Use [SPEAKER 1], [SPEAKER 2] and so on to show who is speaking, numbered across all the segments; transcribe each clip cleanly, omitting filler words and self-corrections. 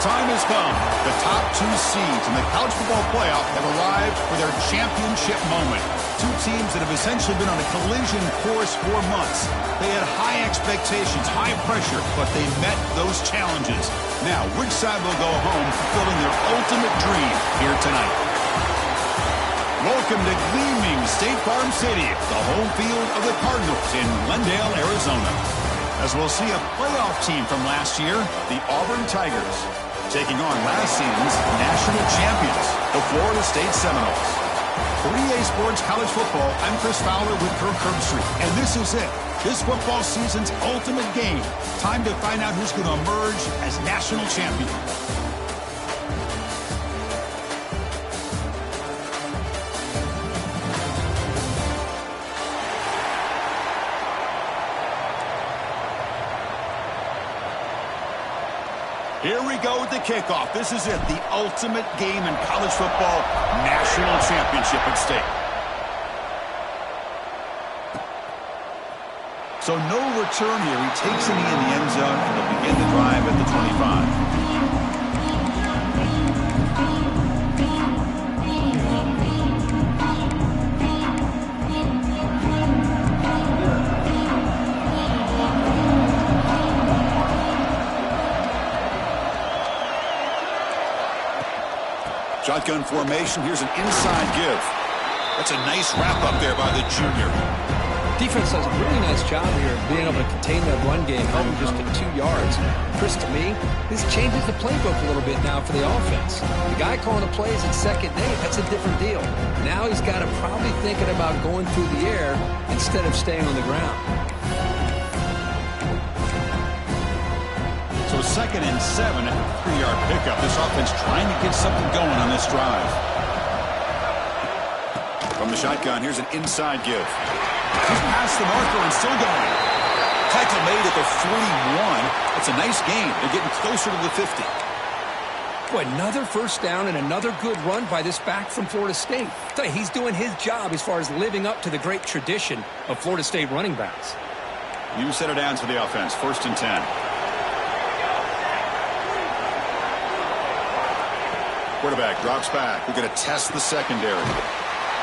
[SPEAKER 1] time has come. The top two seeds in the college football playoff have arrived for their championship moment. Two teams that have essentially been on a collision course for months. They had high expectations, high pressure, but they met those challenges. Now, which side will go home fulfilling their ultimate dream here tonight? Welcome to gleaming State Farm City, the home field of the Cardinals in Glendale, Arizona. As we'll see a playoff team from last year, the Auburn Tigers, taking on last season's national champions, the Florida State Seminoles. For EA Sports College Football, I'm Chris Fowler with Kirk Herbstreit, and this is it. This football season's ultimate game. Time to find out who's going to emerge as national champion. Here we go with the kickoff. This is it, the ultimate game in college football, national championship at stake. So no return here. He takes a knee in the end zone, and he'll begin the drive at the 25. Shotgun formation. Here's an inside give. That's a nice wrap up there by the junior.
[SPEAKER 2] Defense does a really nice job here of being able to contain that run game, held him just at 2 yards. Chris, to me, this changes the playbook a little bit now for the offense. The guy calling the plays at second day, that's a different deal. Now he's got to probably thinking about going through the air instead of staying on the ground.
[SPEAKER 1] So 2nd and 7 at the 3-yard pickup. This offense trying to get something going on this drive. From the shotgun, here's an inside give. He's past the marker and still going. Tackle made at the 41. It's a nice gain. They're getting closer to the 50.
[SPEAKER 2] Boy, another first down and another good run by this back from Florida State. I tell you, he's doing his job as far as living up to the great tradition of Florida State running backs.
[SPEAKER 1] You set it down to the offense. 1st and 10. Quarterback drops back. We're going to test the secondary.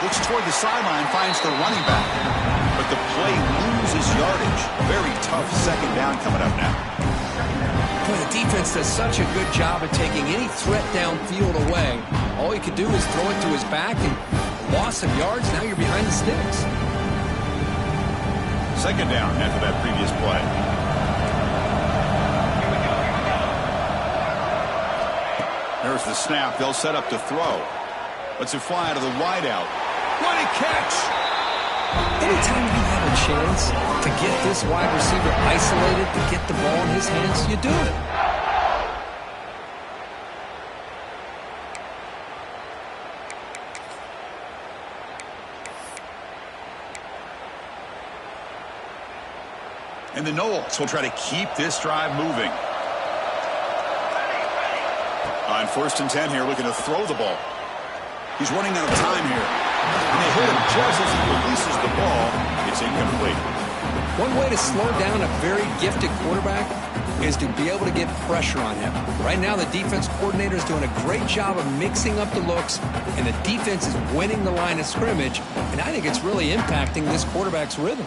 [SPEAKER 1] Looks toward the sideline, finds the running back. But the play loses yardage. Very tough 2nd down coming up now.
[SPEAKER 2] Boy, the defense does such a good job of taking any threat downfield away. All he could do is throw it to his back and loss some yards. Now you're behind the sticks.
[SPEAKER 1] 2nd down after that previous play. There's the snap. They'll set up to throw. Lets it fly to the wideout. What a catch!
[SPEAKER 2] Anytime you have a chance to get this wide receiver isolated, to get the ball in his hands, you do it.
[SPEAKER 1] And the Noles will try to keep this drive moving. On 1st and 10 here, looking to throw the ball. He's running out of time here. And they hit him just as he releases the ball. It's incomplete.
[SPEAKER 2] One way to slow down a very gifted quarterback is to be able to get pressure on him. Right now, the defense coordinator is doing a great job of mixing up the looks, and the defense is winning the line of scrimmage, and I think it's really impacting this quarterback's rhythm.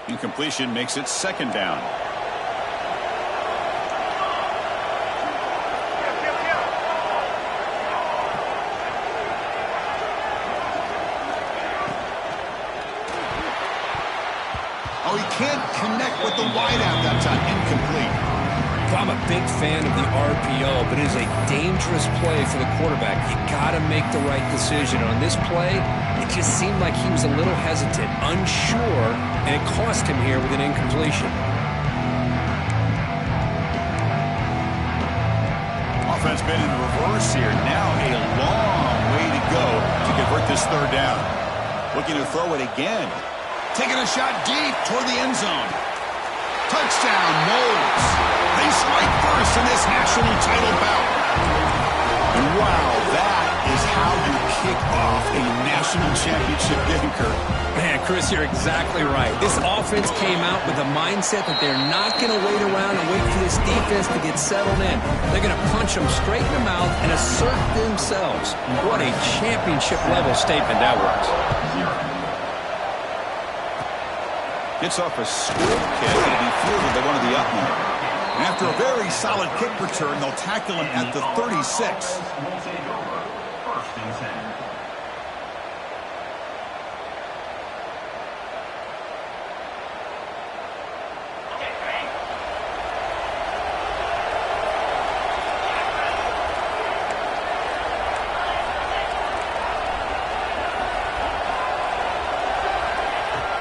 [SPEAKER 1] Incompletion makes it 2nd down. Oh, he can't connect with the wideout that time. Incomplete.
[SPEAKER 2] I'm a big fan of the RPO, but it is a dangerous play for the quarterback. You got to make the right decision. On this play, it just seemed like he was a little hesitant, unsure, and it cost him here with an incompletion.
[SPEAKER 1] Offense been in reverse here. Now a long way to go to convert this 3rd down. Looking to throw it again. Taking a shot deep toward the end zone. Touchdown, Noles. They strike first in this national title bout. And wow, that is how you kick national championship game, Kurt.
[SPEAKER 2] Man, Chris, you're exactly right. This offense came out with a mindset that they're not going to wait around and wait for this defense to get settled in. They're going to punch them straight in the mouth and assert themselves. What a championship-level statement that was.
[SPEAKER 1] Gets off a squib kick. It'll be fielded by one of the up-men. And after a very solid kick return, they'll tackle him at the 36.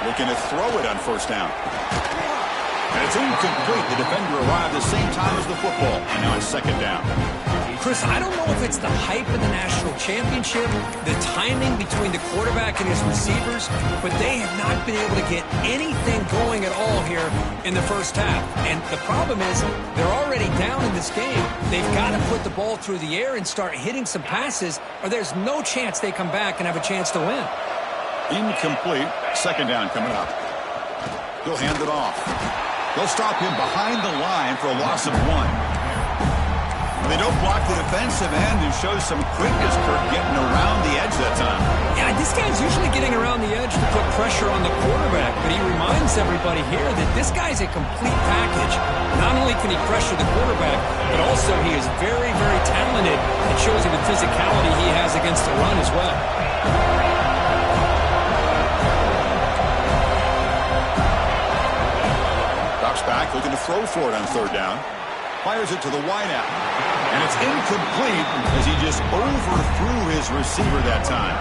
[SPEAKER 1] Looking to throw it on first down. And it's incomplete. The defender arrived the same time as the football. And now it's second down.
[SPEAKER 2] Chris, I don't know if it's the hype of the national championship, the timing between the quarterback and his receivers, but they have not been able to get anything going at all here in the first half. And the problem is they're already down in this game. They've got to put the ball through the air and start hitting some passes, or there's no chance they come back and have a chance to win.
[SPEAKER 1] Incomplete. Second down coming up. He'll hand it off. They'll stop him behind the line for a loss of 1. They don't block the defensive end and show some quickness, Kurt, getting around the edge that time.
[SPEAKER 2] Yeah, this guy's usually getting around the edge to put pressure on the quarterback, but he reminds everybody here that this guy's a complete package. Not only can he pressure the quarterback, but also he is very, very talented. It shows you the physicality he has against the run as well.
[SPEAKER 1] Drops back, looking to throw for it on third down. Fires it to the wideout. And it's incomplete as he just overthrew his receiver that time.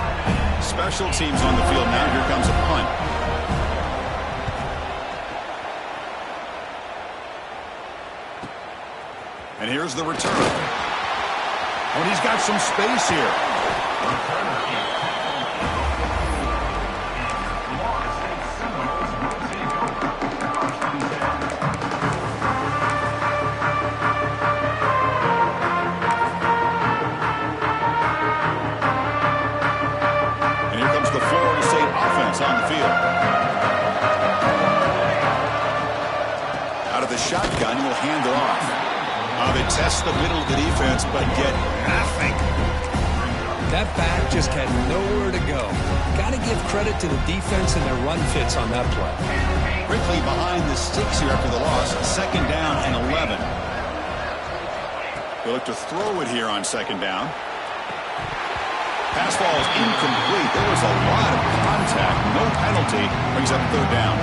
[SPEAKER 1] Special teams on the field now. Here comes a punt. And here's the return. Oh, and he's got some space here. On the field. Out of the shotgun, he'll hand it off. They test the middle of the defense, but get nothing.
[SPEAKER 2] That back just had nowhere to go. Got to give credit to the defense and their run fits on that play.
[SPEAKER 1] Quickly behind the sticks here after the loss. Second down and 11. They look to throw it here on second down. Pass ball is incomplete. There was a lot of contact. No penalty. Brings up third down.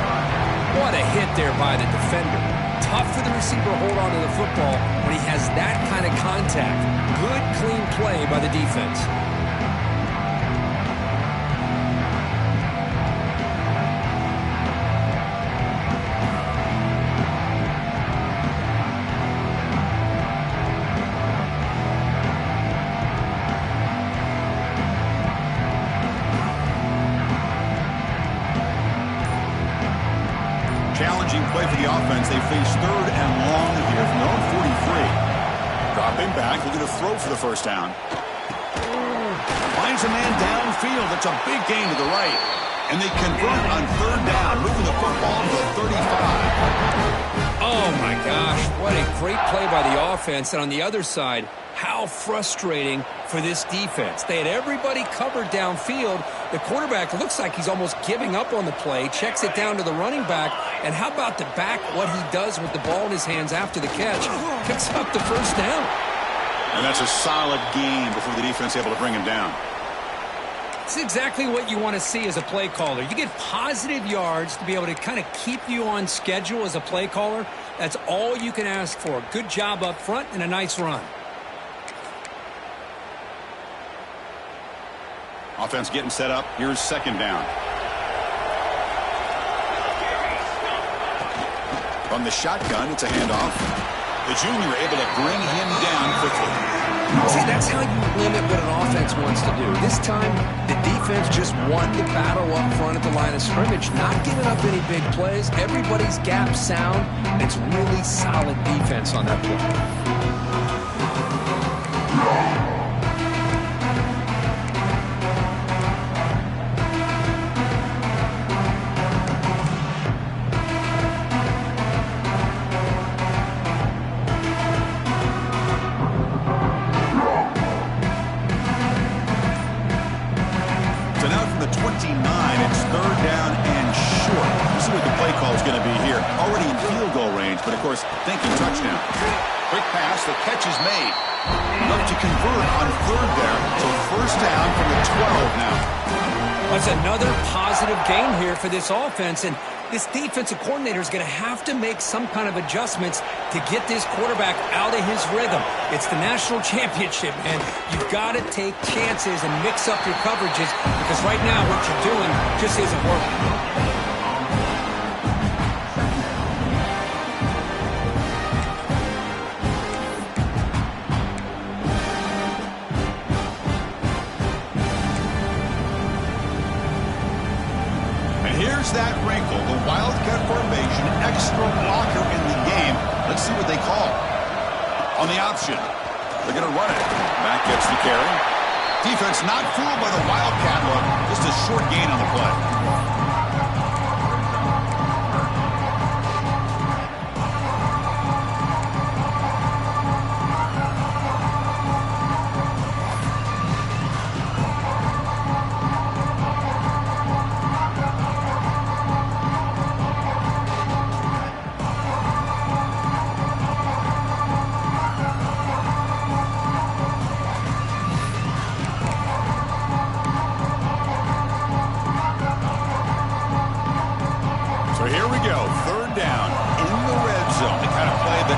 [SPEAKER 2] What a hit there by the defender. Tough for the receiver to hold on to the football when he has that kind of contact. Good, clean play by the defense.
[SPEAKER 1] Challenging play for the offense. They face third and long here from their own 43. Dropping back, looking to throw for the first down. Finds a man downfield. That's a big gain to the right. And they convert on third down, moving the football to the 35.
[SPEAKER 2] Oh, my gosh. What a great play by the offense. And on the other side, how frustrating for this defense. They had everybody covered downfield. The quarterback looks like he's almost giving up on the play, checks it down to the running back, and how about the back, what he does with the ball in his hands after the catch? Picks up the first down.
[SPEAKER 1] And that's a solid gain before the defense able to bring him down.
[SPEAKER 2] It's exactly what you want to see as a play caller. You get positive yards to be able to kind of keep you on schedule as a play caller. That's all you can ask for. Good job up front and a nice run.
[SPEAKER 1] Offense getting set up. Here's second down. From the shotgun, it's a handoff. The junior able to bring him down quickly.
[SPEAKER 2] See, that's how you limit what an offense wants to do. This time, the defense just won the battle up front at the line of scrimmage, not giving up any big plays. Everybody's gap sound, and it's really solid defense on that play.
[SPEAKER 1] course, thinking touchdown. Quick pass, the catch is made. Enough to convert on third there. So first down from the 12 now.
[SPEAKER 2] That's another positive gain here for this offense, and this defensive coordinator is going to have to make some kind of adjustments to get this quarterback out of his rhythm. It's the national championship, man. You've got to take chances and mix up your coverages because right now what you're doing just isn't working.
[SPEAKER 1] That wrinkle, the wildcat formation, extra blocker in the game. Let's see what they call. On the option, they're going to run it. Back gets the carry. Defense not fooled by the wildcat look. Just a short gain on the play.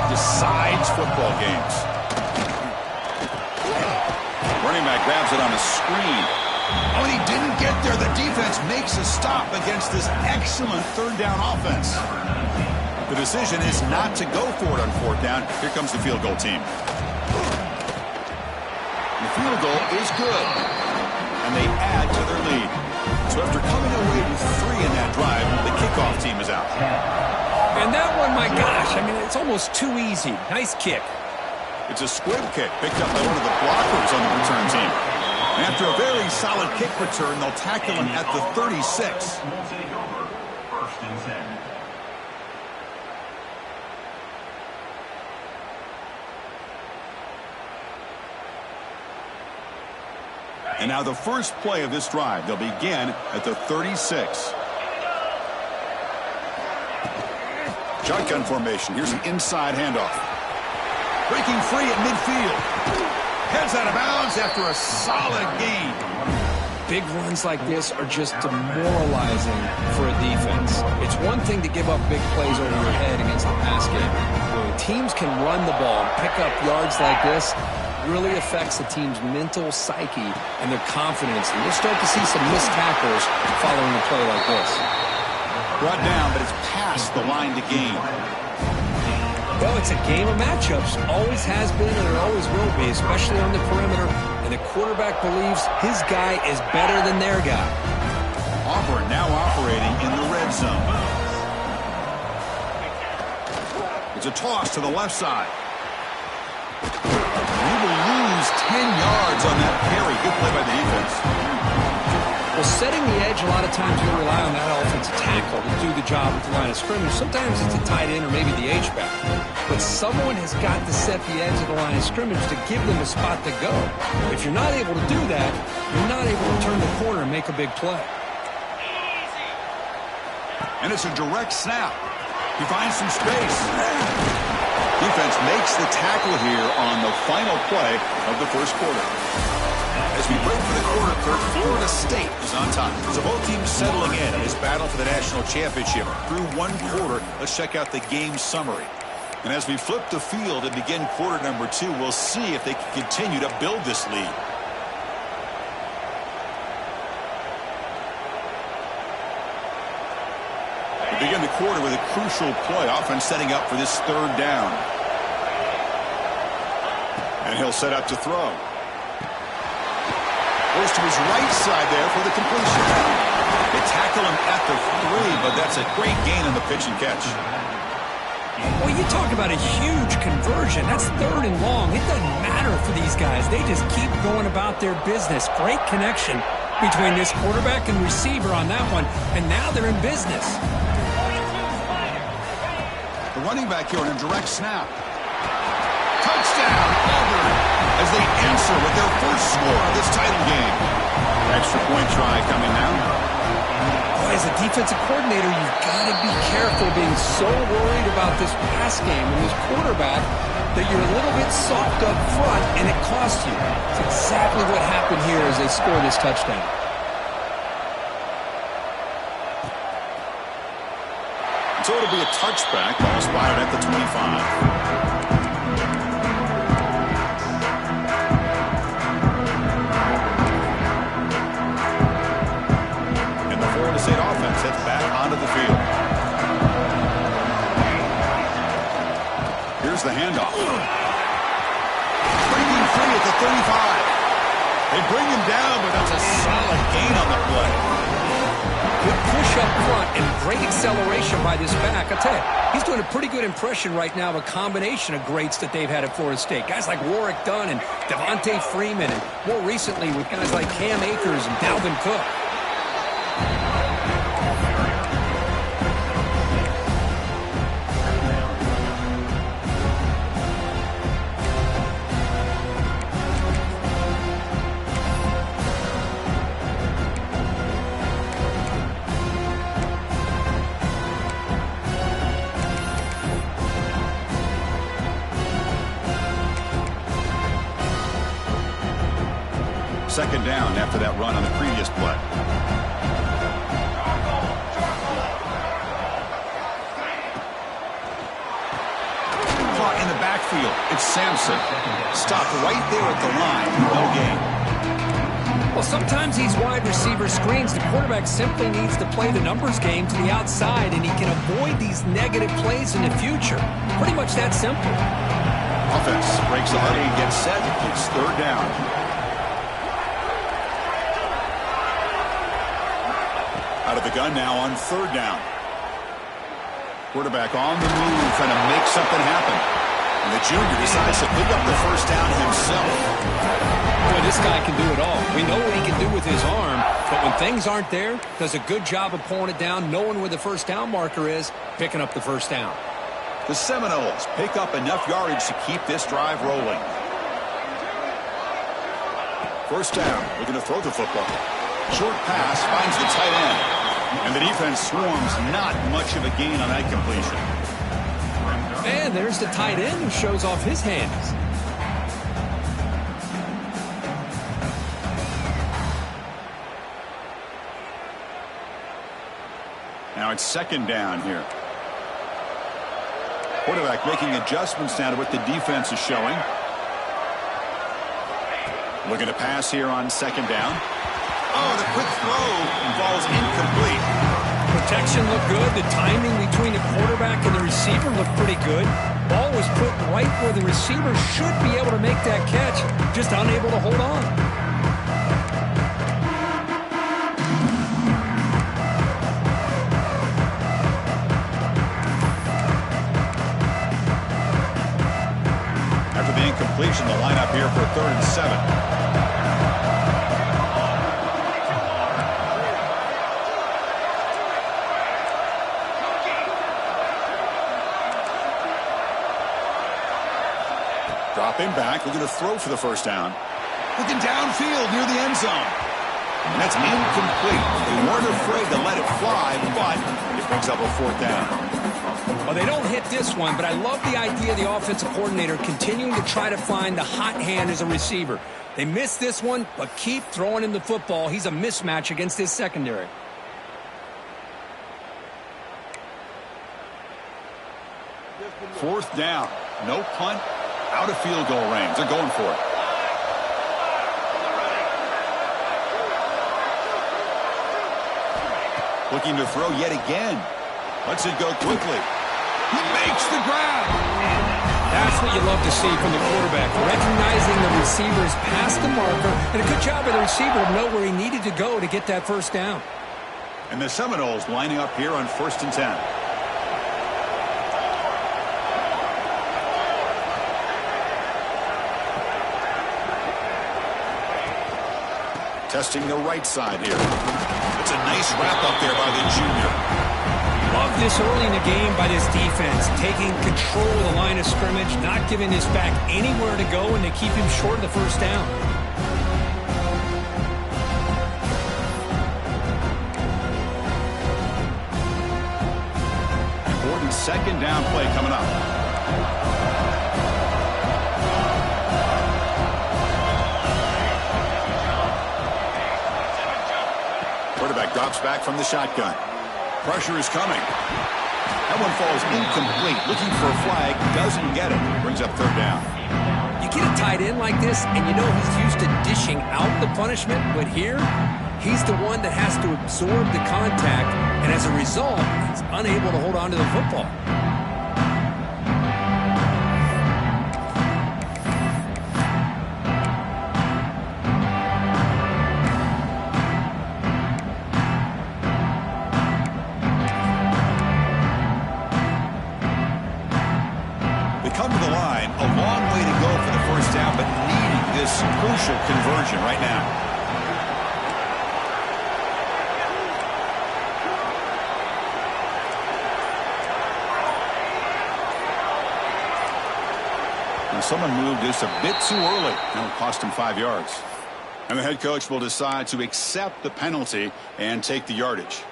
[SPEAKER 1] Decides football games. Running back grabs it on a screen. Oh, and he didn't get there. The defense makes a stop against this excellent third down offense. The decision is not to go for it on fourth down. Here comes the field goal team. The field goal is good. And they add to their lead. So after coming away with 3 in that drive, the kickoff team is out.
[SPEAKER 2] And that one, my gosh, I mean, it's almost too easy. Nice kick.
[SPEAKER 1] It's a squib kick picked up by one of the blockers on the return team. And after a very solid kick return, they'll tackle him at the 36. And now the first play of this drive, they'll begin at the 36. Shotgun formation. Here's an inside handoff. Breaking free at midfield. Heads out of bounds after a solid gain.
[SPEAKER 2] Big runs like this are just demoralizing for a defense. It's one thing to give up big plays over your head against the pass game. When teams can run the ball and pick up yards like this, it really affects the team's mental psyche and their confidence. And you'll start to see some missed tackles following a play like this.
[SPEAKER 1] Brought down, but it's past the line to gain.
[SPEAKER 2] Well, it's a game of matchups. Always has been, and it always will be, especially on the perimeter. And the quarterback believes his guy is better than their guy.
[SPEAKER 1] Auburn now operating in the red zone. It's a toss to the left side. He will lose 10 yards on that carry. Good play by the defense.
[SPEAKER 2] Well, setting the edge, a lot of times you'll rely on that offensive tackle to do the job at the line of scrimmage. Sometimes it's a tight end or maybe the H-back. But someone has got to set the edge of the line of scrimmage to give them a spot to go. If you're not able to do that, you're not able to turn the corner and make a big play.
[SPEAKER 1] And it's a direct snap. He finds some space. Defense makes the tackle here on the final play of the first quarter. As we break for the quarter, Kurt, Florida State is on top. So both teams settling in this battle for the national championship. Through one quarter, let's check out the game summary. And as we flip the field and begin quarter number 2, we'll see if they can continue to build this lead. We begin the quarter with a crucial play, offense setting up for this third down. And he'll set up to throw. Goes to his right side there for the completion. They tackle him at the 3, but that's a great gain on the pitch and catch.
[SPEAKER 2] Well, you talk about a huge conversion. That's 3rd and long. It doesn't matter for these guys. They just keep going about their business. Great connection between this quarterback and receiver on that one, and now they're in business.
[SPEAKER 1] The running back here on a direct snap. Touchdown, Auburn, as they answer with their first score of this title game. Extra point try coming now.
[SPEAKER 2] As a defensive coordinator, you've got to be careful being so worried about this pass game and this quarterback that you're a little bit soft up front and it costs you. It's exactly what happened here as they score this touchdown.
[SPEAKER 1] So it'll be a touchback. Ball spotted at the 25. State offense heads back onto the field. Here's the handoff. Breaking free at the 35. They bring him down, but that's a solid gain on the play.
[SPEAKER 2] Good push up front and great acceleration by this back. I tell you, he's doing a pretty good impression right now of a combination of greats that they've had at Florida State. Guys like Warwick Dunn and Devontae Freeman, and more recently with guys like Cam Akers and Dalvin Cook.
[SPEAKER 1] Second down after that run on the previous play. Caught in the backfield. It's Sampson. Stopped right there at the line. No gain.
[SPEAKER 2] Well, sometimes these wide receiver screens, the quarterback simply needs to play the numbers game to the outside, and he can avoid these negative plays in the future. Pretty much that simple.
[SPEAKER 1] Offense breaks the huddle and gets set. It's third down. Out of the gun now on third down. Quarterback on the move, trying to make something happen. And the junior decides to pick up the first down himself.
[SPEAKER 2] Boy, this guy can do it all. We know what he can do with his arm, but when things aren't there, does a good job of pulling it down, knowing where the first down marker is, picking up the first down.
[SPEAKER 1] The Seminoles pick up enough yardage to keep this drive rolling. First down, looking to throw the football. Short pass finds the tight end. And the defense swarms, not much of a gain on that completion.
[SPEAKER 2] And there's the tight end who shows off his hands.
[SPEAKER 1] Now it's second down here. Quarterback making adjustments now to what the defense is showing. Looking to pass here on second down. Oh, the quick throw falls incomplete.
[SPEAKER 2] Protection looked good. The timing between the quarterback and the receiver looked pretty good. Ball was put right where the receiver should be able to make that catch, just unable to hold on.
[SPEAKER 1] After the incompletion, the lineup here for 3rd and 7. Dropping back, looking to throw for the first down. Looking downfield near the end zone. And that's incomplete. They weren't afraid to let it fly, but it brings up a 4th down.
[SPEAKER 2] Well, they don't hit this one, but I love the idea of the offensive coordinator continuing to try to find the hot hand as a receiver. They missed this one, but keep throwing him the football. He's a mismatch against his secondary.
[SPEAKER 1] Fourth down. No punt. Out of field goal range. They're going for it. Looking to throw yet again. Lets it go quickly. He makes the grab.
[SPEAKER 2] That's what you love to see from the quarterback. Recognizing the receiver's past the marker. And a good job by the receiver to know where he needed to go to get that first down.
[SPEAKER 1] And the Seminoles lining up here on 1st and 10. Testing the right side here. It's a nice wrap up there by the junior.
[SPEAKER 2] Love this early in the game by this defense. Taking control of the line of scrimmage, not giving this back anywhere to go, and they keep him short of the first down.
[SPEAKER 1] second down play coming up. Quarterback drops back from the shotgun. Pressure is coming. That one falls incomplete. Looking for a flag. Doesn't get it. Brings up third down.
[SPEAKER 2] You get a tight end like this, and you know he's used to dishing out the punishment, but here, he's the one that has to absorb the contact, and as a result, he's unable to hold on to the football.
[SPEAKER 1] Come to the line, a long way to go for the first down, but needing this crucial conversion right now. And someone moved just a bit too early. That'll cost him 5 yards. And the head coach will decide to accept the penalty and take the yardage.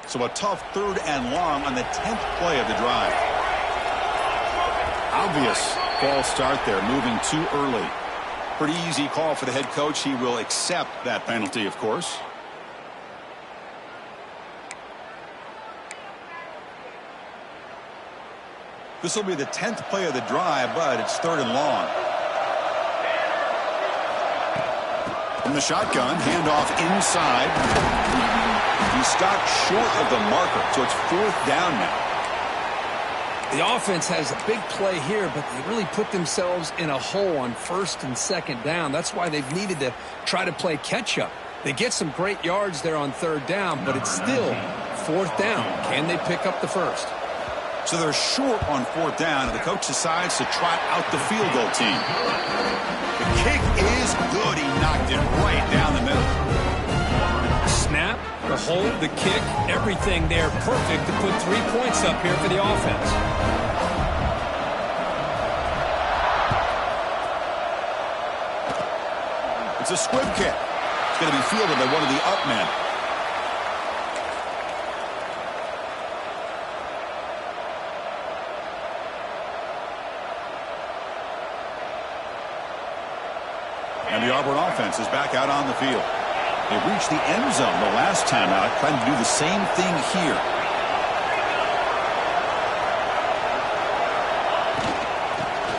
[SPEAKER 1] So a tough third and long on the 10th play of the drive. Obvious false start there, moving too early. Pretty easy call for the head coach. He will accept that penalty, of course. This will be the 10th play of the drive, but it's third and long. From the shotgun, handoff inside. He stopped short of the marker, so it's fourth down now.
[SPEAKER 2] The offense has a big play here, but they really put themselves in a hole on first and second down. That's why they've needed to try to play catch-up. They get some great yards there on third down, but it's still fourth down. Can they pick up the first?
[SPEAKER 1] So they're short on fourth down, and the coach decides to trot out the field goal team. The kick is good. He knocked it right down the middle.
[SPEAKER 2] Snap, the hold, the kick, everything there perfect to put 3 points up here for the offense.
[SPEAKER 1] It's a squib kick. It's going to be fielded by one of the up men. And the Auburn offense is back out on the field. They reached the end zone the last time out, trying to do the same thing here.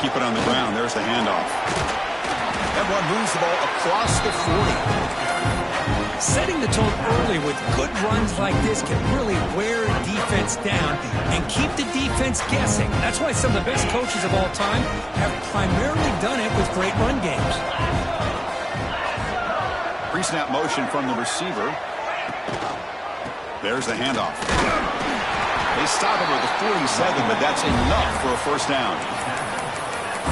[SPEAKER 1] Keep it on the ground. There's the handoff. That one moves the ball across the 40.
[SPEAKER 2] Setting the tone early with good runs like this can really wear defense down and keep the defense guessing. That's why some of the best coaches of all time have primarily done it with great run games.
[SPEAKER 1] Pre-snap motion from the receiver. There's the handoff. They stop him with the 47, but that's enough for a first down.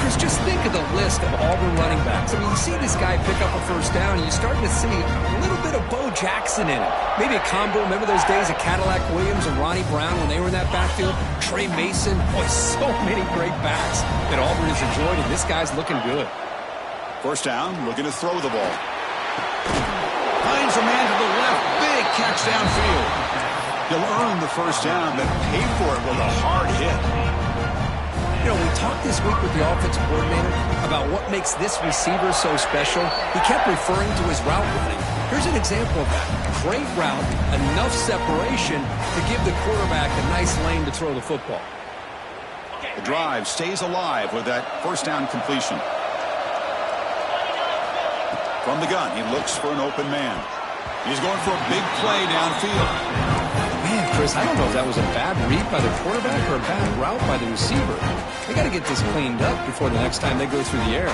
[SPEAKER 2] Chris, just think of the list of Auburn running backs. I mean, you see this guy pick up a first down, and you're starting to see a little bit of Bo Jackson in it. Maybe a combo. Remember those days of Cadillac Williams and Ronnie Brown when they were in that backfield? Trey Mason. Boy, so many great backs that Auburn has enjoyed, and this guy's looking good.
[SPEAKER 1] First down, looking to throw the ball. Finds a man to the left. Big catch downfield. He'll earn the first down, but pay for it with a hard hit.
[SPEAKER 2] You know, we talked this week with the offensive coordinator about what makes this receiver so special. He kept referring to his route running. Here's an example of that. Great route, enough separation to give the quarterback a nice lane to throw the football.
[SPEAKER 1] The drive stays alive with that first down completion. From the gun, he looks for an open man. He's going for a big play downfield.
[SPEAKER 2] Man, Chris, I don't know if that was a bad read by the quarterback or a bad route by the receiver. They got to get this cleaned up before the next time they go through the air.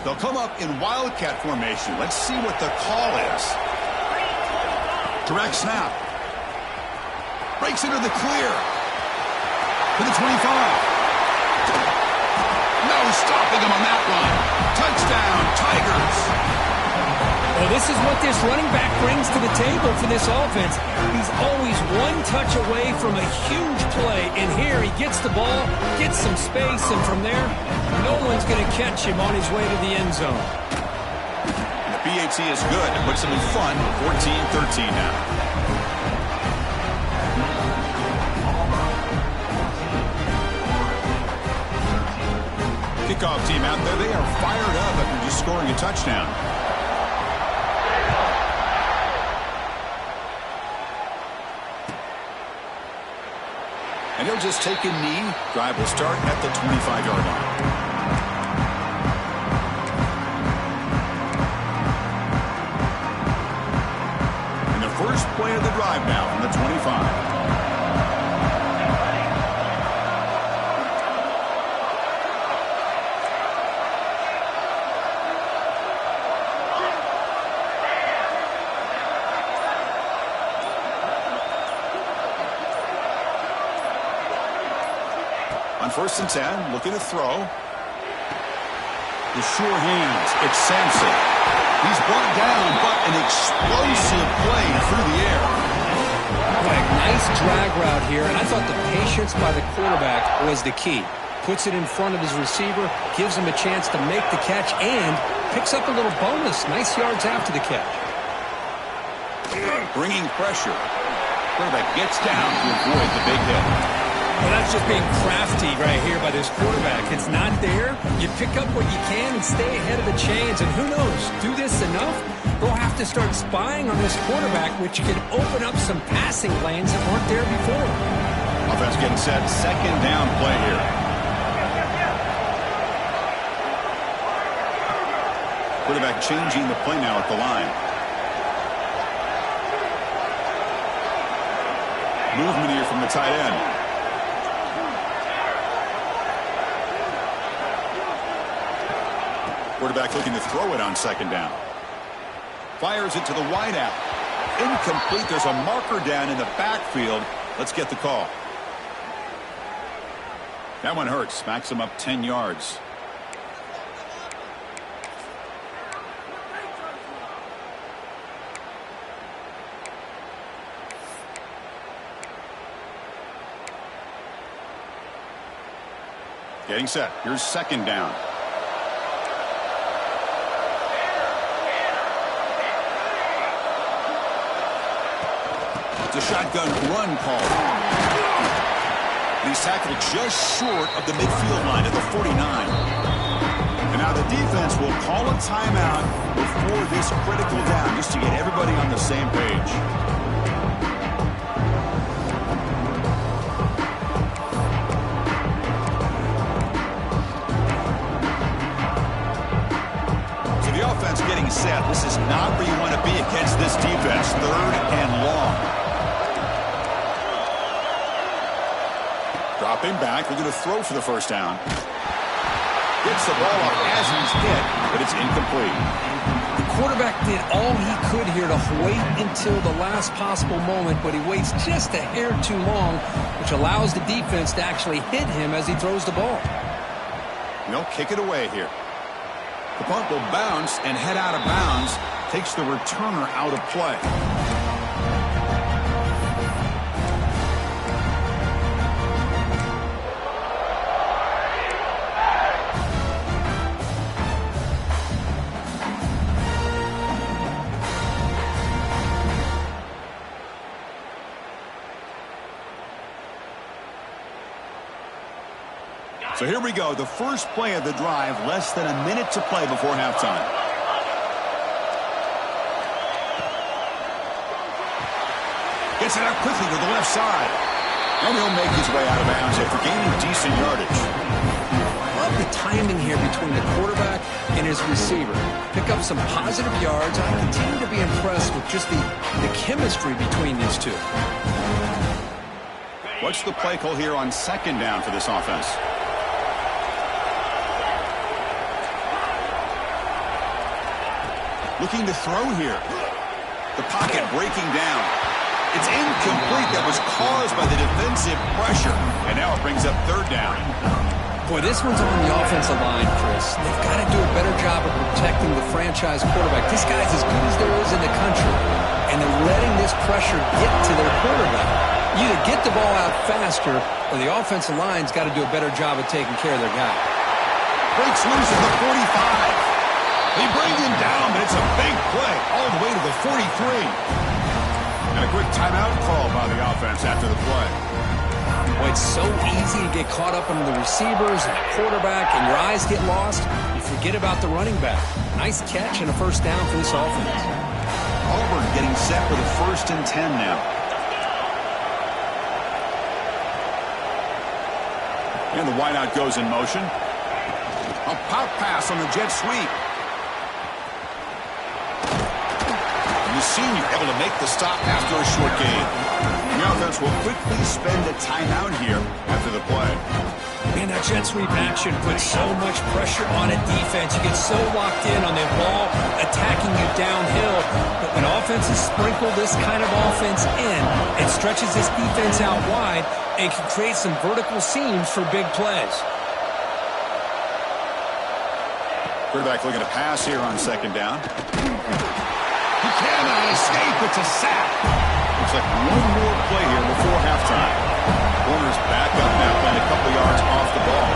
[SPEAKER 1] They'll come up in wildcat formation. Let's see what the call is. Direct snap. Breaks into the clear. To the 25. No stopping him on that one. Touchdown, Tigers.
[SPEAKER 2] Well, this is what this running back brings to the table for this offense. He's always one touch away from a huge play, and here he gets the ball, gets some space, and from there, no one's going to catch him on his way to the end zone.
[SPEAKER 1] And the PAT is good. It puts them in front, 14-13 now. Kickoff team out there, they are fired up after just scoring a touchdown. And he'll just take a knee. Drive will start at the 25-yard line. And the first play of the drive now from the 25. On 1st and 10, looking to throw. The sure hands. It's Sampson. He's brought down, but an explosive play through the air.
[SPEAKER 2] What a nice drag route here, and I thought the patience by the quarterback was the key. Puts it in front of his receiver, gives him a chance to make the catch, and picks up a little bonus. Nice yards after the catch.
[SPEAKER 1] Bringing pressure. Quarterback gets down to avoid the big hit.
[SPEAKER 2] Well, that's just being crafty right here by this quarterback. It's not there. You pick up what you can and stay ahead of the chains. And who knows, do this enough, they'll have to start spying on this quarterback, which can open up some passing lanes that weren't there before.
[SPEAKER 1] Offense getting set. 2nd down play here. Quarterback changing the play now at the line. Movement here from the tight end. Quarterback looking to throw it on 2nd down. Fires it to the wideout. Incomplete. There's a marker down in the backfield. Let's get the call. That one hurts. Smacks him up 10 yards. Getting set. Here's 2nd down. It's a shotgun run call. He's tackled just short of the midfield line at the 49. And now the defense will call a timeout before this critical down, just to get everybody on the same page. So the offense getting set. This is not where you want to be against this defense. 3rd and long. Dropping back, looking to throw for the 1st down. Gets the ball up as he's hit, but it's incomplete.
[SPEAKER 2] The quarterback did all he could here to wait until the last possible moment, but he waits just a hair too long, which allows the defense to actually hit him as he throws the ball.
[SPEAKER 1] They'll kick it away here. The punt will bounce and head out of bounds. Takes the returner out of play. So here we go, the first play of the drive, less than a minute to play before halftime. Gets it out quickly to the left side. And he'll make his way out of bounds after gaining decent yardage.
[SPEAKER 2] Love the timing here between the quarterback and his receiver. Pick up some positive yards. I continue to be impressed with just the chemistry between these two.
[SPEAKER 1] What's the play call here on 2nd down for this offense? Looking to throw here. The pocket breaking down. It's incomplete. That was caused by the defensive pressure. And now it brings up 3rd down.
[SPEAKER 2] Boy, this one's on the offensive line, Chris. They've got to do a better job of protecting the franchise quarterback. This guy's as good as there is in the country, and they're letting this pressure get to their quarterback. You either get the ball out faster, or the offensive line's got to do a better job of taking care of their guy.
[SPEAKER 1] Breaks loose at the 45. They bring him down, but it's a big play all the way to the 43. And a quick timeout call by the offense after the play.
[SPEAKER 2] Boy, it's so easy to get caught up in the receivers and the quarterback, and your eyes get lost. You forget about the running back. Nice catch and a first down for this offense.
[SPEAKER 1] Auburn getting set for the 1st and 10 now. And the wideout goes in motion. A pop pass on the jet sweep. And the senior able to make the stop after a short gain. The offense will quickly spend a timeout here after the play.
[SPEAKER 2] Man, that jet sweep action puts so much pressure on a defense. You get so locked in on the ball attacking you downhill. But when offenses sprinkle this kind of offense in, it stretches this defense out wide and can create some vertical seams for big plays.
[SPEAKER 1] Quarterback looking to pass here on 2nd down. He cannot escape. It's a sack. Looks like one more play here before halftime. Corner's back up now, playing a couple yards off the ball.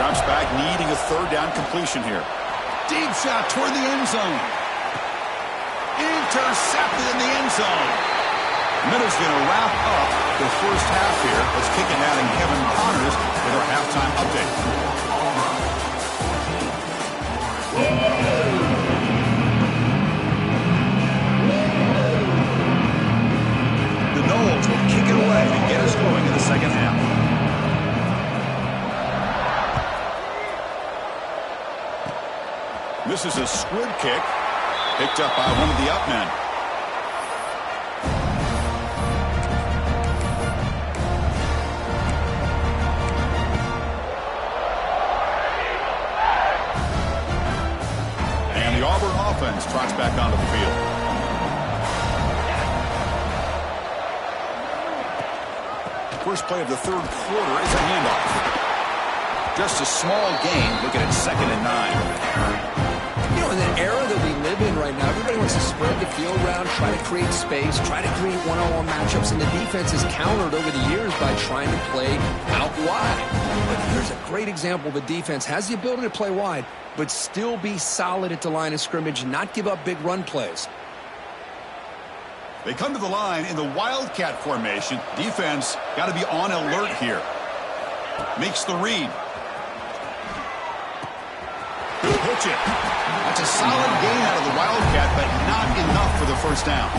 [SPEAKER 1] Drops back, needing a 3rd down completion here. Deep shot toward the end zone. Intercepted in the end zone. Minutes going to wrap up the first half here. Let's kick it out in Kevin Connors with our halftime update. The Noles will kick it away and get us going in the 2nd half. This is a squib kick picked up by one of the up men. And the Auburn offense trots back onto the field. First play of the 3rd quarter is a handoff. Just a small gain, looking at 2nd and 9.
[SPEAKER 2] You know, in the era that we live in right now, everybody wants to spread the field around, try to create space, try to create one-on-one matchups, and the defense is countered over the years by trying to play out wide. But here's a great example. The defense has the ability to play wide, but still be solid at the line of scrimmage and not give up big run plays.
[SPEAKER 1] They come to the line in the Wildcat formation. Defense got to be on alert here. Makes the read. Good pitch it. That's a solid gain out of the Wildcat, but not enough for the first down.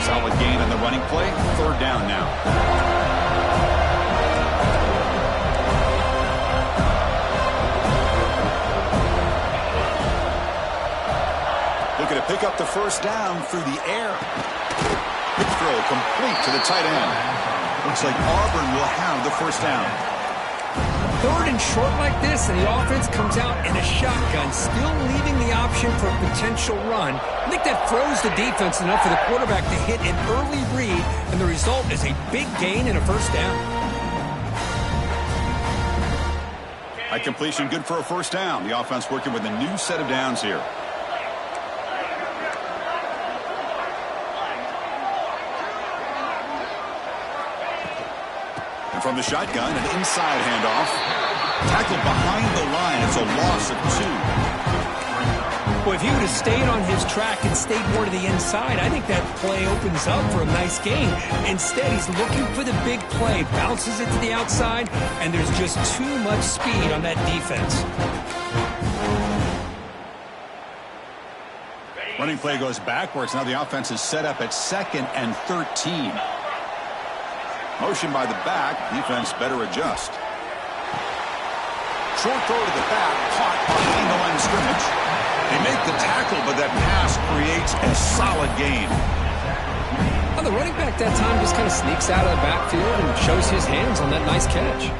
[SPEAKER 1] Solid gain on the running play. 3rd down now. Looking to pick up the first down through the air. Quick throw complete to the tight end. Looks like Auburn will have the first down.
[SPEAKER 2] 3rd and short like this, and the offense comes out in a shotgun, still leaving the option for a potential run. I think that throws the defense enough for the quarterback to hit an early read, and the result is a big gain and a first down.
[SPEAKER 1] High completion, good for a first down. The offense working with a new set of downs here. And from the shotgun, an inside handoff. Tackled behind the line. It's a loss of 2.
[SPEAKER 2] Well, if he would have stayed on his track and stayed more to the inside, I think that play opens up for a nice gain. Instead, he's looking for the big play, bounces it to the outside, and there's just too much speed on that defense.
[SPEAKER 1] Running play goes backwards. Now the offense is set up at 2nd and 13. Motion by the back. Defense better adjust. Short throw to the back. Caught behind the line of scrimmage. They make the tackle, but that pass creates a solid gain.
[SPEAKER 2] On the running back that time just kind of sneaks out of the backfield and shows his hands on that nice catch.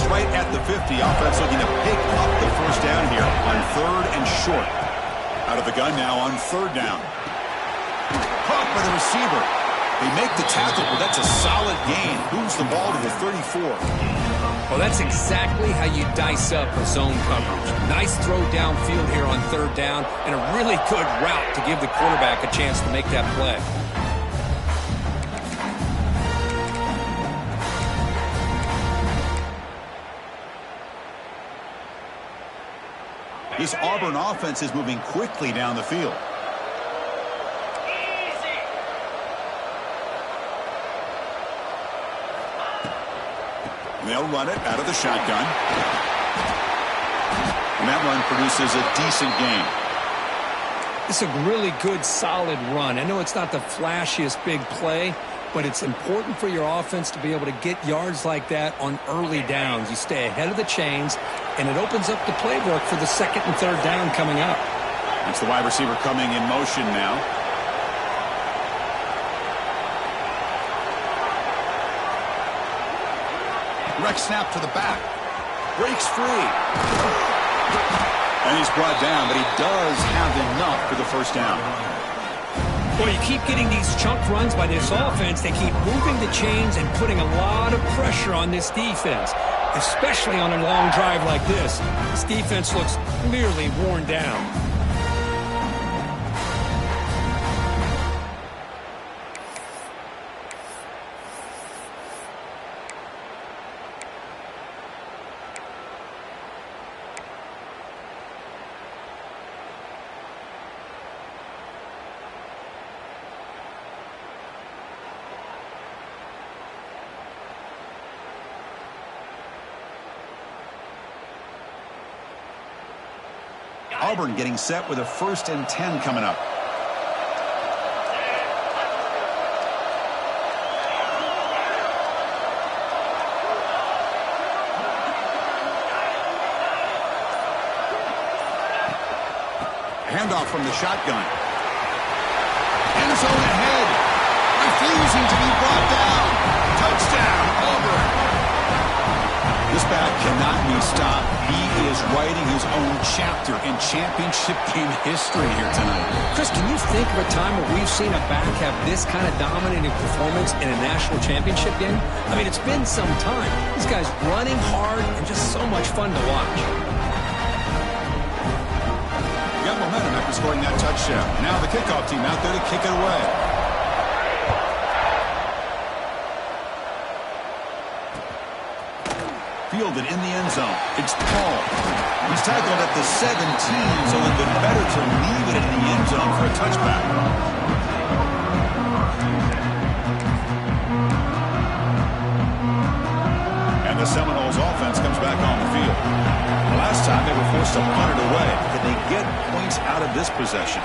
[SPEAKER 1] Right at the 50. Offense looking to pick up the first down here on 3rd and short. Out of the gun now on 3rd down. Caught by the receiver. They make the tackle, but that's a solid gain. Moves the ball to the 34.
[SPEAKER 2] Well, that's exactly how you dice up a zone coverage. Nice throw downfield here on 3rd down, and a really good route to give the quarterback a chance to make that play.
[SPEAKER 1] This Auburn offense is moving quickly down the field. They'll run it out of the shotgun. And that run produces a decent gain.
[SPEAKER 2] It's a really good, solid run. I know it's not the flashiest big play, but it's important for your offense to be able to get yards like that on early downs. You stay ahead of the chains, and it opens up the playbook for the 2nd and 3rd down coming up.
[SPEAKER 1] That's the wide receiver coming in motion now. Direct snap to the back. Breaks free. And he's brought down, but he does have enough for the first down.
[SPEAKER 2] Well, you keep getting these chunk runs by this offense. They keep moving the chains and putting a lot of pressure on this defense, especially on a long drive like this. This defense looks clearly worn down.
[SPEAKER 1] Auburn getting set with a 1st and 10 coming up. Handoff from the shotgun. End zone ahead. Refusing to be brought down. Touchdown, Auburn. This back cannot be stopped. He is writing his own chapter in championship game history here tonight.
[SPEAKER 2] Chris, can you think of a time where we've seen a back have this kind of dominating performance in a national championship game? I mean, it's been some time. This guy's running hard and just so much fun to watch.
[SPEAKER 1] You got momentum after scoring that touchdown. Now the kickoff team out there to kick it away. Fielded in the end zone. It's Paul. He's tackled at the 17, so it would have been better to leave it in the end zone for a touchback. And the Seminoles offense comes back on the field. Last time they were forced to punt it away. Can they get points out of this possession?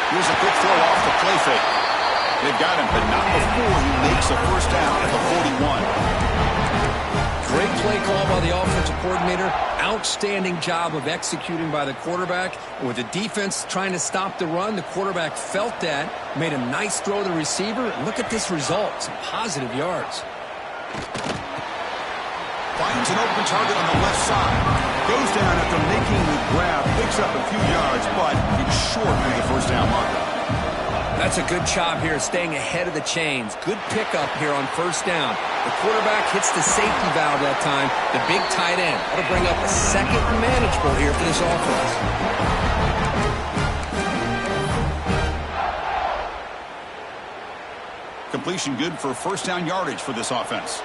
[SPEAKER 1] Here's a quick throw off the play fake. They've got him, but not before he makes a first down at the 41.
[SPEAKER 2] Great play call by the offensive coordinator. Outstanding job of executing by the quarterback. And with the defense trying to stop the run, the quarterback felt that, made a nice throw to the receiver. And look at this result. Some positive yards.
[SPEAKER 1] Finds an open target on the left side. Goes down after making the grab. Picks up a few yards, but it's short of the first down marker.
[SPEAKER 2] That's a good job here, staying ahead of the chains. Good pickup here on first down. The quarterback hits the safety valve that time. The big tight end. That'll bring up a 2nd and manageable here for this offense.
[SPEAKER 1] Completion good for first down yardage for this offense.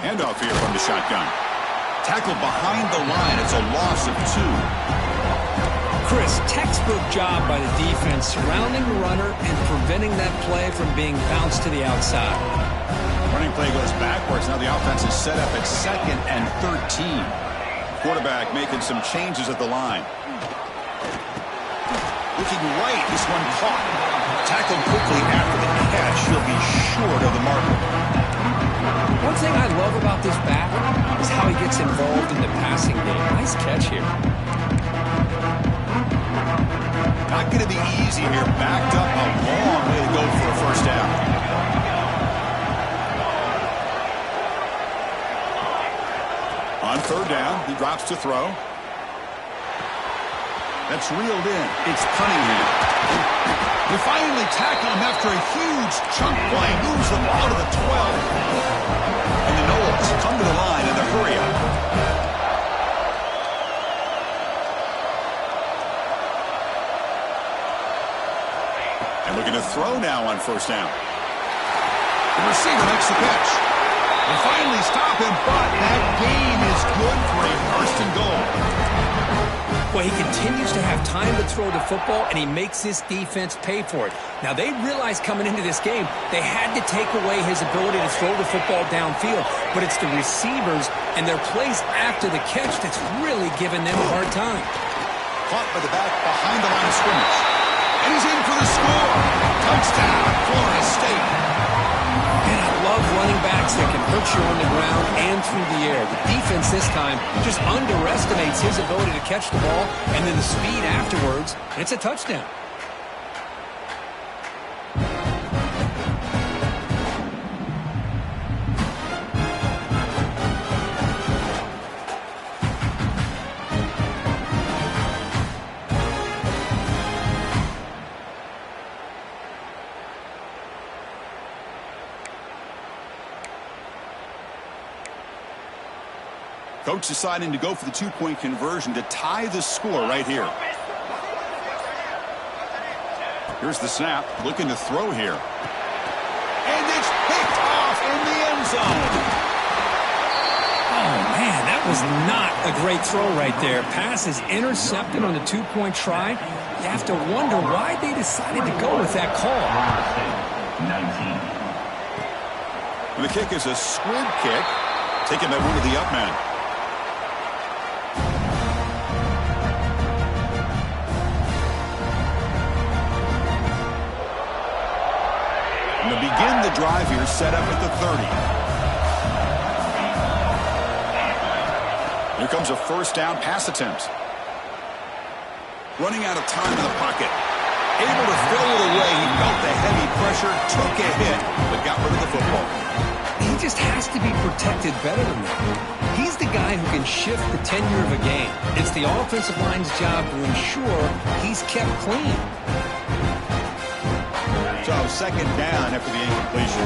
[SPEAKER 1] Handoff here from the shotgun. Tackled behind the line. It's a loss of 2.
[SPEAKER 2] Chris, textbook job by the defense surrounding the runner and preventing that play from being bounced to the outside.
[SPEAKER 1] Running play goes backwards. Now the offense is set up at 2nd and 13. Quarterback making some changes at the line. Looking right. This one caught. Tackled quickly after the catch. catch. He'll be short of the marker.
[SPEAKER 2] One thing I love about this back is how he gets involved in the passing game. Nice catch here.
[SPEAKER 1] Not going to be easy here. Backed up a long way to go for a first down. On third down, he drops to throw. That's reeled in. It's Cunningham. They finally tackle him after a huge chunk play. Moves the ball to the 12. And the Knowles come to the line in the hurry up. And looking to throw now on first down. The receiver makes the catch. They finally stop him, but that gain is good for a first and goal.
[SPEAKER 2] Well, he continues to have time to throw the football, and he makes this defense pay for it. Now, they realized coming into this game they had to take away his ability to throw the football downfield, but it's the receivers and their plays after the catch that's really giving them a hard time.
[SPEAKER 1] Caught by the back behind the line of scrimmage. And he's in for the score. Touchdown, Florida State.
[SPEAKER 2] And I love running backs that can hurt you on the ground and through the air. The defense this time just underestimates his ability to catch the ball, and then the speed afterwards, and it's a touchdown.
[SPEAKER 1] Coach deciding to go for the two-point conversion to tie the score right here. Here's the snap, looking to throw here. And it's picked off in the end zone.
[SPEAKER 2] Oh, man, that was not a great throw right there. Pass is intercepted on the two-point try. You have to wonder why they decided to go with that call.
[SPEAKER 1] And the kick is a squib kick, taken by one of the up men. To begin the drive here, set up at the 30. Here comes a first down pass attempt. Running out of time in the pocket. Able to throw it away. He felt the heavy pressure, took a hit, but got rid of the football.
[SPEAKER 2] He just has to be protected better than that. He's the guy who can shift the tenure of a game. It's the offensive line's job to ensure he's kept clean.
[SPEAKER 1] So second down after the incompletion.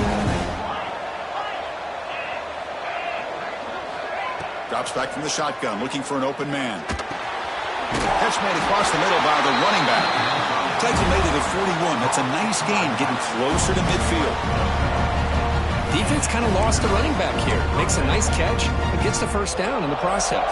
[SPEAKER 1] Drops back from the shotgun, looking for an open man. Catch made across the middle by the running back. Takes him made it at 41. That's a nice gain, getting closer to midfield.
[SPEAKER 2] Defense kind of lost the running back here. Makes a nice catch and gets the first down in the process.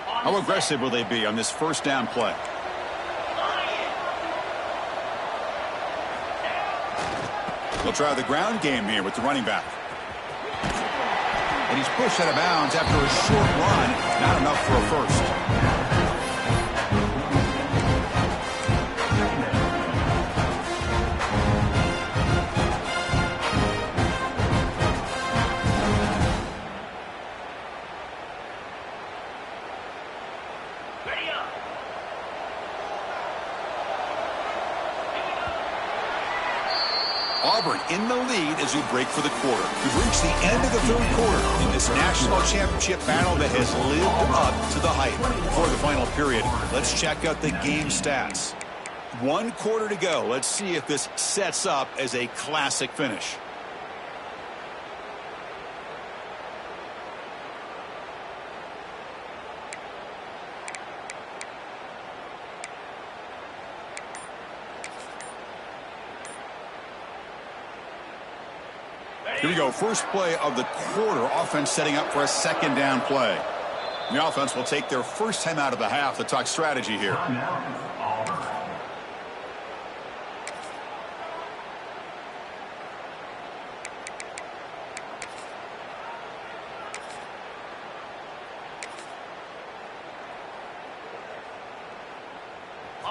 [SPEAKER 1] How aggressive will they be on this first down play? They'll try the ground game here with the running back. And he's pushed out of bounds after a short run. Not enough for a first. Auburn in the lead as we break for the quarter. We've reached the end of the third quarter in this national championship battle that has lived up to the hype. For the final period, let's check out the game stats. 1 quarter to go. Let's see if this sets up as a classic finish. Here we go. First play of the quarter. Offense setting up for a second down play. The offense will take their first time out of the half to talk strategy here.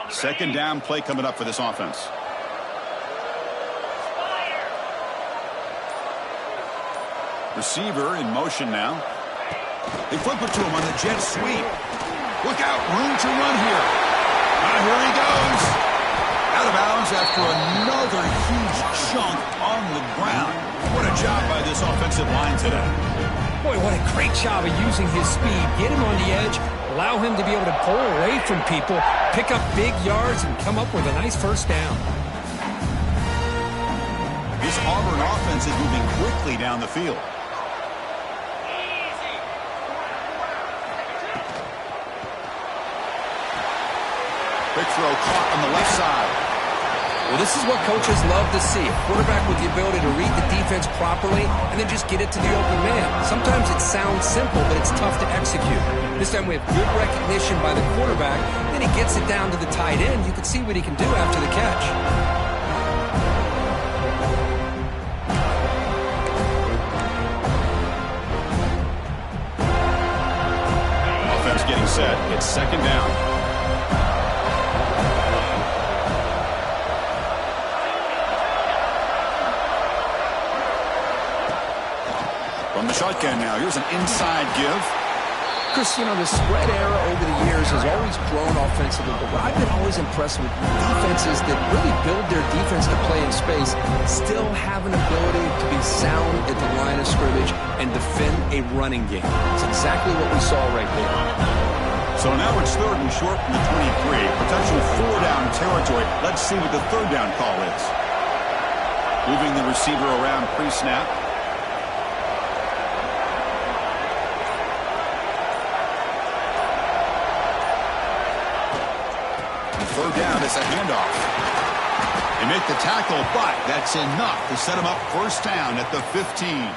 [SPEAKER 1] Second down play coming up for this offense. Receiver in motion now. They flip it to him on the jet sweep. Look out, room to run here. Here he goes. Out of bounds after another huge chunk on the ground. What a job by this offensive line today.
[SPEAKER 2] Boy, what a great job of using his speed. Get him on the edge, allow him to be able to pull away from people, pick up big yards, and come up with a nice first down.
[SPEAKER 1] This Auburn offense is moving quickly down the field. Quick throw caught on the left side.
[SPEAKER 2] Well, this is what coaches love to see. A quarterback with the ability to read the defense properly and then just get it to the open man. Sometimes it sounds simple, but it's tough to execute. This time we have good recognition by the quarterback. Then he gets it down to the tight end. You can see what he can do after the catch.
[SPEAKER 1] Offense getting set. It's second down. From the shotgun now, here's an inside give.
[SPEAKER 2] Chris, you know, the spread era over the years has always grown offensively, but what I've been always impressed with defenses that really build their defense to play in space still have an ability to be sound at the line of scrimmage and defend a running game. It's exactly what we saw right there.
[SPEAKER 1] So now it's third and short from the 23. Potential four-down territory. Let's see what the third down call is. Moving the receiver around pre-snap. Third down is a handoff. They make the tackle, but that's enough to set him up first down at the 15.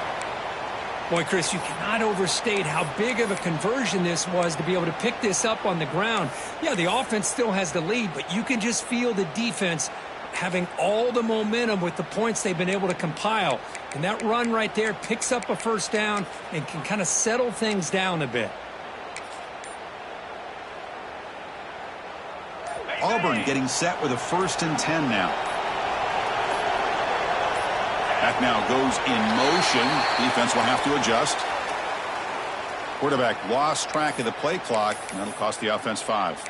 [SPEAKER 2] Boy, Chris, you cannot overstate how big of a conversion this was to be able to pick this up on the ground. Yeah, the offense still has the lead, but you can just feel the defense having all the momentum with the points they've been able to compile. And that run right there picks up a first down and can kind of settle things down a bit.
[SPEAKER 1] Auburn getting set with a 1st and 10 now. Back now goes in motion. Defense will have to adjust. Quarterback lost track of the play clock, and that'll cost the offense 5.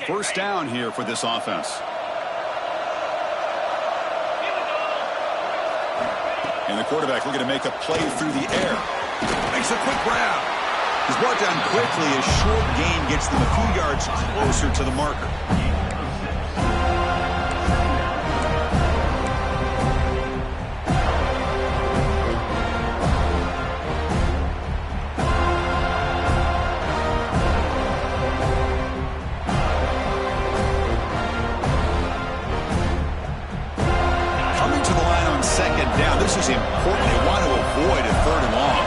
[SPEAKER 1] First down here for this offense. And the quarterback looking to make a play through the air. Makes a quick grab. He's brought down quickly as short gain gets them a few yards closer to the marker. This is important. They want to avoid a 3rd and long.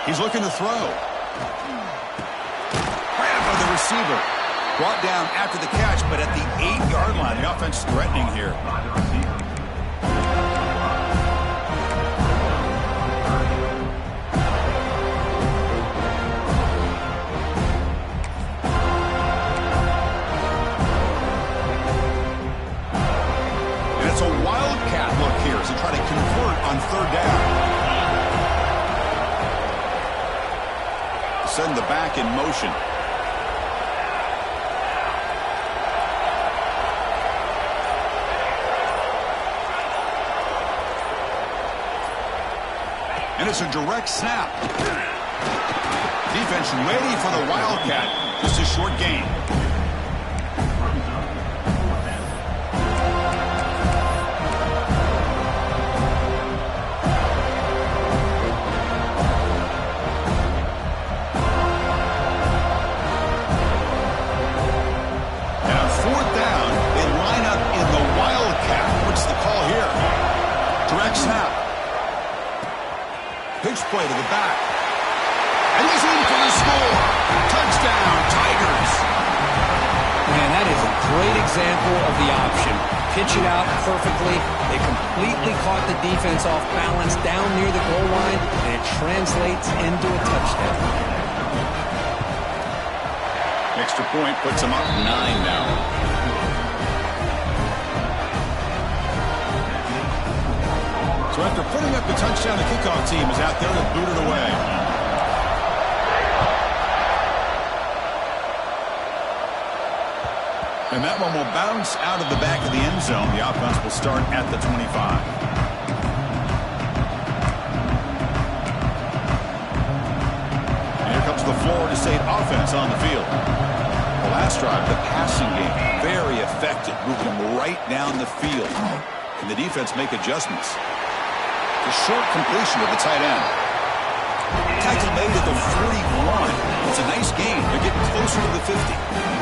[SPEAKER 1] He's looking to throw. Grab by the receiver. Brought down after the catch, but at the 8-yard line. The offense threatening here. It's a wildcat look here as they try to convert on 3rd down. Send the back in motion. And it's a direct snap. Defense ready for the wildcat. Just a short gain. Snap. Pitch play to the back. And he's in for the score. Touchdown, Tigers.
[SPEAKER 2] Man, that is a great example of the option. Pitch it out perfectly. They completely caught the defense off balance down near the goal line, and it translates into a touchdown.
[SPEAKER 1] Extra point puts them up 9 now. So after putting up the touchdown, the kickoff team is out there to boot it away. And that one will bounce out of the back of the end zone. The offense will start at the 25. And here comes the Florida State offense on the field. The last drive, the passing game, very effective, moving them right down the field. And the defense make adjustments. A short completion to the tight end. Tackle made at the 41. It's a nice gain. They're getting closer to the 50.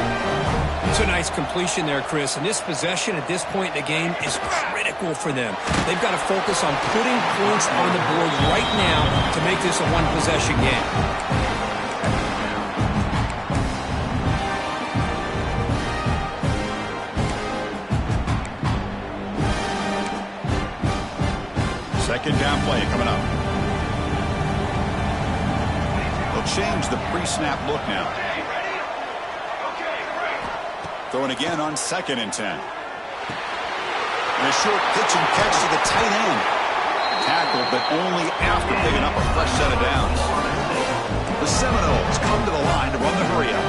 [SPEAKER 2] It's a nice completion there, Chris. And this possession at this point in the game is critical for them. They've got to focus on putting points on the board right now to make this a one-possession game.
[SPEAKER 1] Second down play coming up. They'll change the pre-snap look now. Throwing again on 2nd and 10. And a short pitch and catch to the tight end. Tackled, but only after picking up a fresh set of downs. The Seminoles come to the line to run the hurry-up.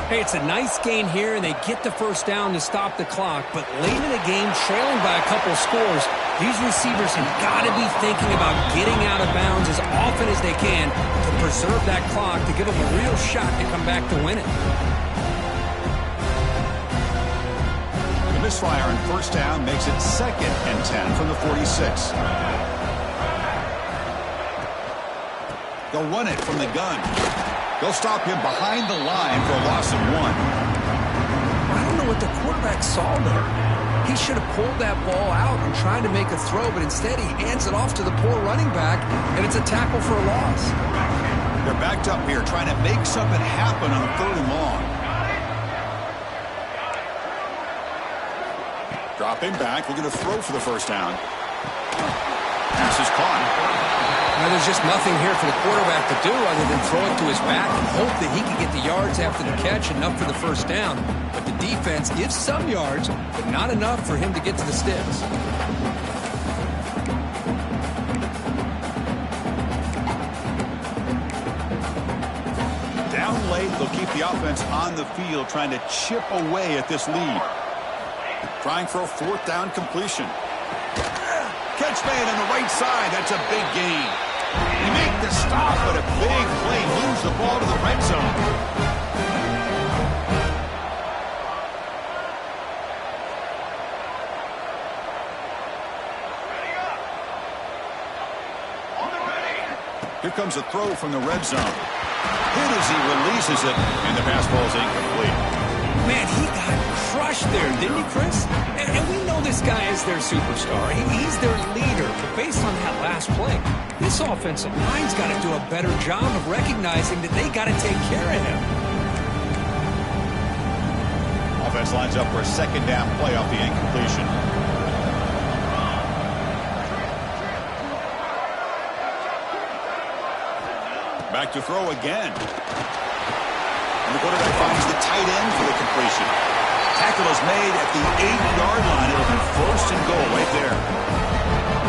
[SPEAKER 2] Hey, it's a nice gain here, and they get the first down to stop the clock. But late in the game, trailing by a couple scores, these receivers have got to be thinking about getting out of bounds as often as they can to preserve that clock, to give them a real shot to come back to win it.
[SPEAKER 1] The misfire on first down makes it 2nd and 10 from the 46. They'll run it from the gun. They'll stop him behind the line for a loss of 1.
[SPEAKER 2] I don't know what the quarterback saw there. He should have pulled that ball out and tried to make a throw, but instead he hands it off to the poor running back, and it's a tackle for a loss.
[SPEAKER 1] They're backed up here trying to make something happen on 3rd and long. Dropping back, looking to throw for the first down. Pass is caught.
[SPEAKER 2] Now, there's just nothing here for the quarterback to do other than throw it to his back and hope that he can get the yards after the catch, enough for the first down. But the defense gives some yards, but not enough for him to get to the sticks.
[SPEAKER 1] Down late, they'll keep the offense on the field, trying to chip away at this lead. Trying for a 4th down completion. Catch made on the right side. That's a big gain. They make the stop, but a big play moves the ball to the red zone. Here comes a throw from the red zone. Hit as he releases it, and the pass ball is incomplete.
[SPEAKER 2] Man, he got crushed there, didn't he, Chris? And we know this guy is their superstar. He's their leader. But based on that last play, this offensive line's got to do a better job of recognizing that they got to take care of him.
[SPEAKER 1] Offense lines up for a 2nd down play off the incompletion. Back to throw again. And the quarterback finds the tight end for the completion. Tackle is made at the 8-yard line. It'll be 1st and goal right there.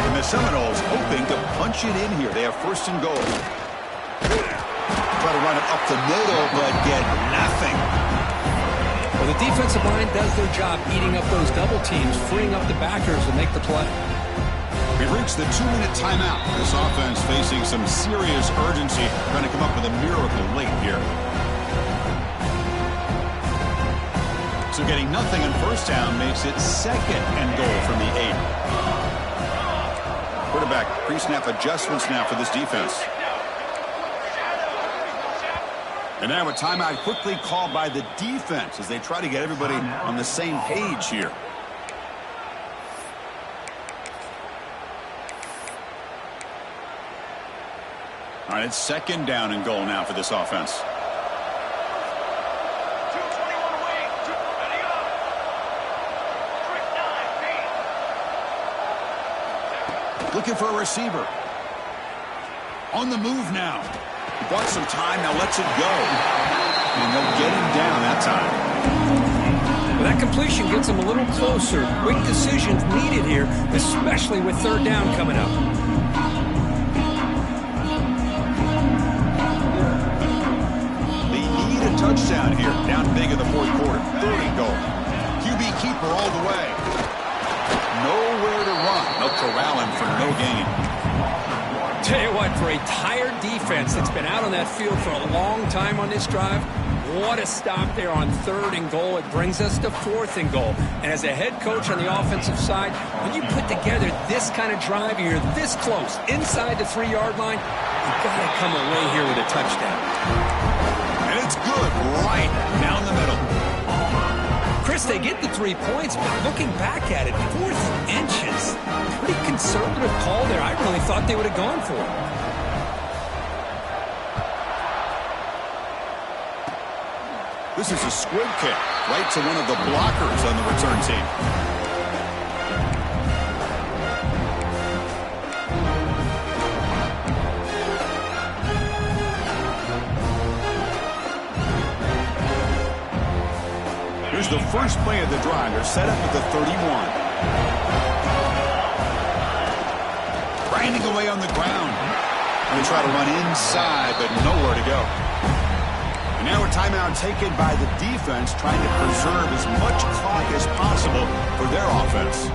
[SPEAKER 1] And the Seminoles hoping to punch it in here. They have 1st and goal. Try to run it up the middle, but get nothing.
[SPEAKER 2] Well, the defensive line does their job eating up those double teams, freeing up the backers to make the play.
[SPEAKER 1] We've reached the 2-minute timeout. This offense facing some serious urgency, trying to come up with a miracle late here. So getting nothing on first down makes it 2nd and goal from the 8. Quarterback pre-snap adjustments now for this defense. And now a timeout quickly called by the defense as they try to get everybody on the same page here. All right, it's second down and goal now for this offense. Looking for a receiver. On the move now. He bought some time, now lets it go. And they'll get him down that time.
[SPEAKER 2] Well, that completion gets him a little closer. Quick decisions needed here, especially with third down coming up.
[SPEAKER 1] They need a touchdown here. Down big in the fourth quarter. Third and goal. QB keeper all the way. Nowhere to run. They'll corral him for no gain.
[SPEAKER 2] Tell you what, for a tired defense that's been out on that field for a long time on this drive, what a stop there on third and goal. It brings us to fourth and goal. And as a head coach on the offensive side, when you put together this kind of drive, you're this close, inside the 3-yard line, you've got to come away here with a touchdown.
[SPEAKER 1] And it's good right down the middle.
[SPEAKER 2] Chris, they get the 3 points, but looking back at it, 4th inches. Pretty conservative call there. I really thought they would have gone for it.
[SPEAKER 1] This is a squib kick right to one of the blockers on the return team. Here's the first play of the drive. They're set up at the 31. Grinding away on the ground. And they try to run inside, but nowhere to go. And now a timeout taken by the defense, trying to preserve as much clock as possible for their offense.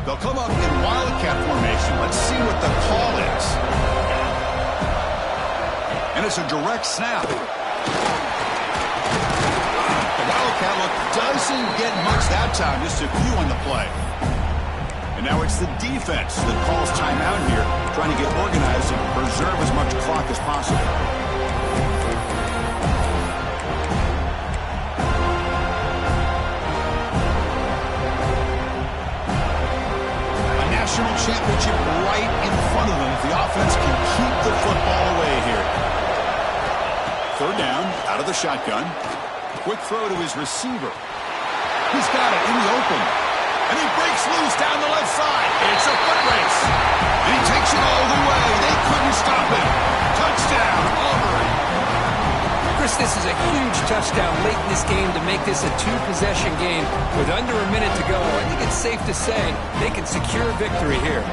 [SPEAKER 1] They'll come up in Wildcat formation. Let's see what the call is. And it's a direct snap. Wildcat look doesn't get much that time, just a few on the play. And now it's the defense that calls timeout here, trying to get organized and preserve as much clock as possible. A national championship right in front of them. The offense can keep the football away here. Third down, out of the shotgun. Quick throw to his receiver. He's got it in the open. And he breaks loose down the left side. It's a foot race. And he takes it all the way. They couldn't stop him. Touchdown, Auburn.
[SPEAKER 2] Chris, this is a huge touchdown late in this game to make this a 2-possession game. With under a minute to go, I think it's safe to say they can secure victory here.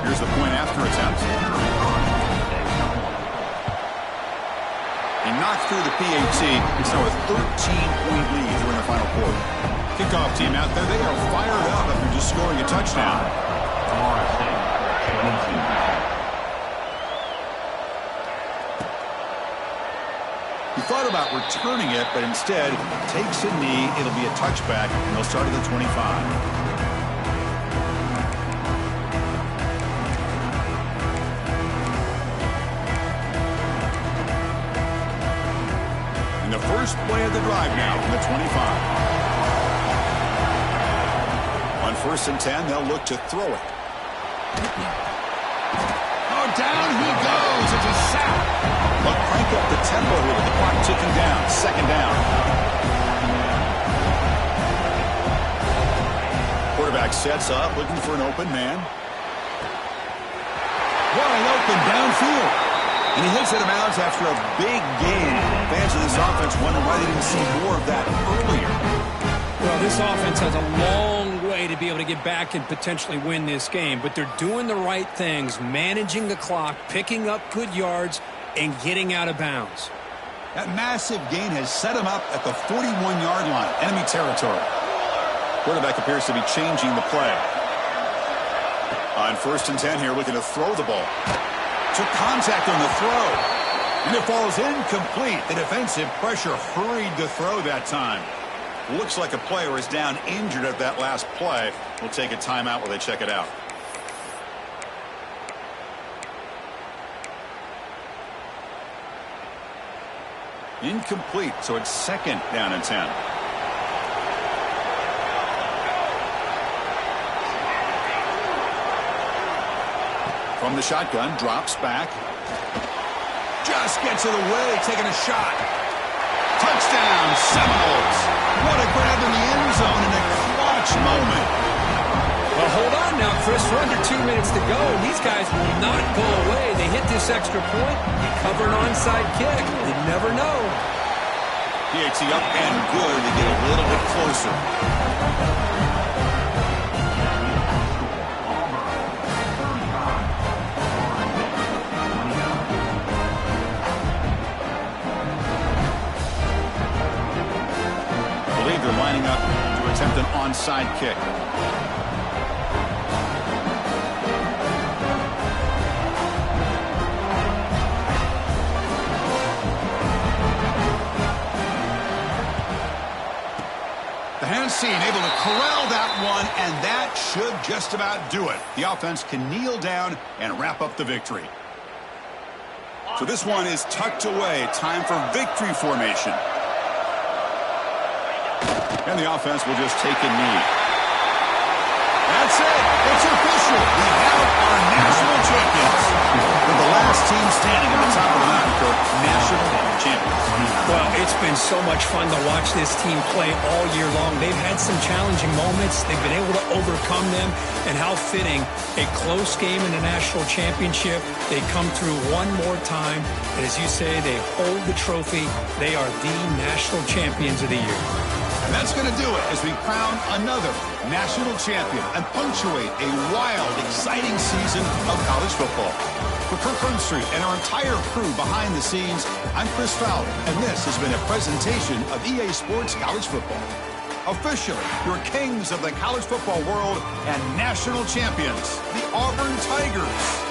[SPEAKER 1] Here's the point after attempt. He knocked through the PAT. It's now a 13-point lead during the final quarter. Kickoff team out there. They are fired up after just scoring a touchdown. He thought about returning it, but instead takes a knee. It'll be a touchback, and they'll start at the 25. The first play of the drive now from the 25. On 1st and 10, they'll look to throw it. Oh, down he goes. It's a sack. They'll crank up the tempo here with the clock ticking down. Second down. Quarterback sets up, looking for an open man. Wide open downfield. And he hits it out of bounds after a big gain. Fans of this offense wonder why they didn't see more of that earlier.
[SPEAKER 2] Well, this offense has a long way to be able to get back and potentially win this game. But they're doing the right things, managing the clock, picking up good yards, and getting out of bounds.
[SPEAKER 1] That massive gain has set him up at the 41-yard line, enemy territory. Quarterback appears to be changing the play. On 1st and 10 here, looking to throw the ball. Took contact on the throw. And it falls incomplete. The defensive pressure hurried the throw that time. Looks like a player is down injured at that last play. We'll take a timeout while they check it out. Incomplete, so it's 2nd down and 10. From the shotgun, drops back. Just gets it away, taking a shot. Touchdown, Seminoles. What a grab in the end zone in a clutch moment.
[SPEAKER 2] Well, hold on now, Chris. We're under 2 minutes to go. These guys will not go away. They hit this extra point. You cover an onside kick. You never know.
[SPEAKER 1] PAT up and good to get a little bit closer. I believe they're lining up to attempt an onside kick. Seen able to corral that one, and that should just about do it. The offense can kneel down and wrap up the victory. So this one is tucked away. Time for victory formation. And the offense will just take a knee. That's it. It's official. We have our national champions. We're the last team standing at the top of the mountain for national champions.
[SPEAKER 2] Well, it's been so much fun to watch this team play all year long. They've had some challenging moments. They've been able to overcome them. And how fitting, a close game in the national championship. They come through one more time. And as you say, they hold the trophy. They are the national champions of the year.
[SPEAKER 1] And that's going to do it as we crown another national champion and punctuate a wild, exciting season of college football. For Kirk Herbstreit and our entire crew behind the scenes, I'm Chris Fowler, and this has been a presentation of EA Sports College Football. Officially, your kings of the college football world and national champions, the Auburn Tigers.